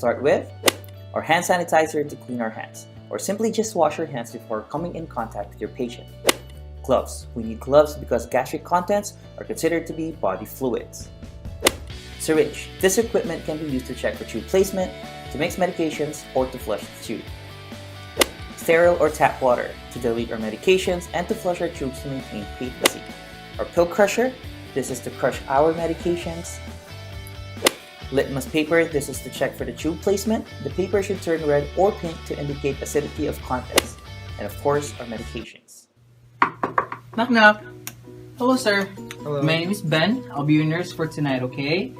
start with our hand sanitizer to clean our hands, or simply just wash your hands before coming in contact with your patient. Gloves. We need gloves because gastric contents are considered to be body fluids. Syringe. This equipment can be used to check for tube placement, to mix medications, or to flush the tube. Sterile or tap water to dilute our medications and to flush our tubes to maintain patency. Our pill crusher. This is to crush our medications. Litmus paper. This is to check for the tube placement. The paper should turn red or pink to indicate acidity of contents. And of course, our medications. Knock knock. Hello sir. Hello. My name is Ben. I'll be your nurse for tonight, okay?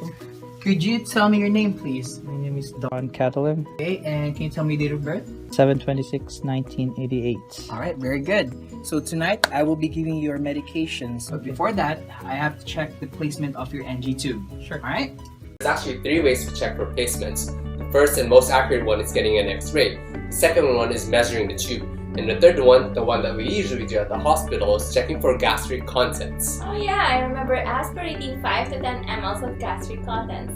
Could you tell me your name please? My name is Don Catalan, Okay, and can you tell me date of birth? 7/26/1988. Alright, very good. So tonight I will be giving you your medications. But before that, I have to check the placement of your NG tube. Sure. Alright? There's actually 3 ways to check for placements. The first and most accurate one is getting an X-ray. The second one is measuring the tube. And the third one, the one that we usually do at the hospital, is checking for gastric contents. Oh yeah, I remember aspirating 5 to 10 ml of gastric contents.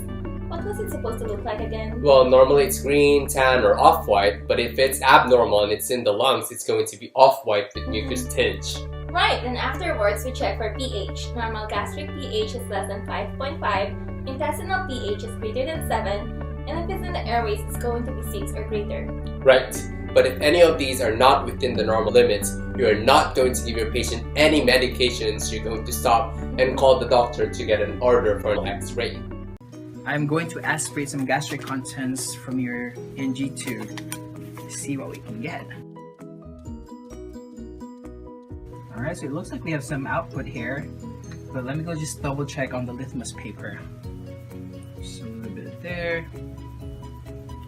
What was it supposed to look like again? Well, normally it's green, tan, or off-white, but if it's abnormal and it's in the lungs, it's going to be off-white with mucus tinge. Right, and afterwards we check for pH. Normal gastric pH is less than 5.5, intestinal pH is greater than 7, and if it's in the airways, it's going to be 6 or greater. Right, but if any of these are not within the normal limits, you are not going to give your patient any medications. You're going to stop and call the doctor to get an order for an X-ray. I'm going to aspirate some gastric contents from your NG tube. See what we can get. Alright, so it looks like we have some output here, but let me go just double check on the litmus paper. Just a little bit there.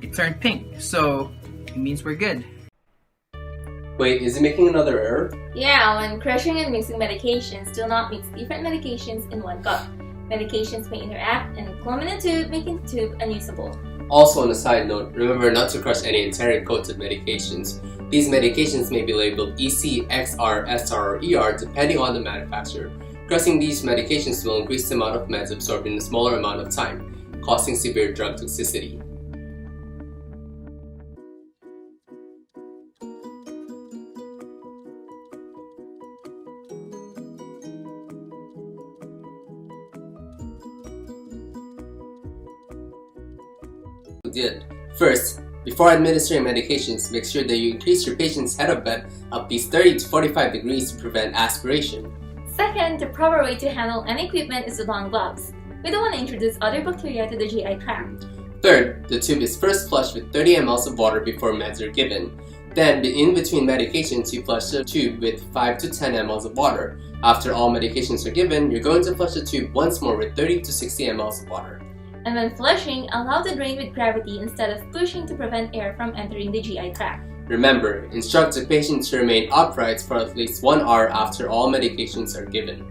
It turned pink, so it means we're good. Wait, is it making another error? Yeah, when crushing and mixing medications, do not mix different medications in one cup. Medications may interact and clump in the tube, making the tube unusable. Also on a side note, remember not to crush any enteric coated medications. These medications may be labeled EC, XR, SR, or ER depending on the manufacturer. Crushing these medications will increase the amount of meds absorbed in a smaller amount of time, causing severe drug toxicity. First, before administering medications, make sure that you increase your patient's head of bed at least 30 to 45 degrees to prevent aspiration. Second, the proper way to handle any equipment is with long gloves. We don't want to introduce other bacteria to the GI tract. Third, the tube is first flushed with 30 ml of water before meds are given. Then, in between medications, you flush the tube with 5 to 10 ml of water. After all medications are given, you're going to flush the tube once more with 30 to 60 ml of water. And when flushing, allow the drain with gravity instead of pushing to prevent air from entering the GI tract. Remember, instruct the patient to remain upright for at least 1 hour after all medications are given.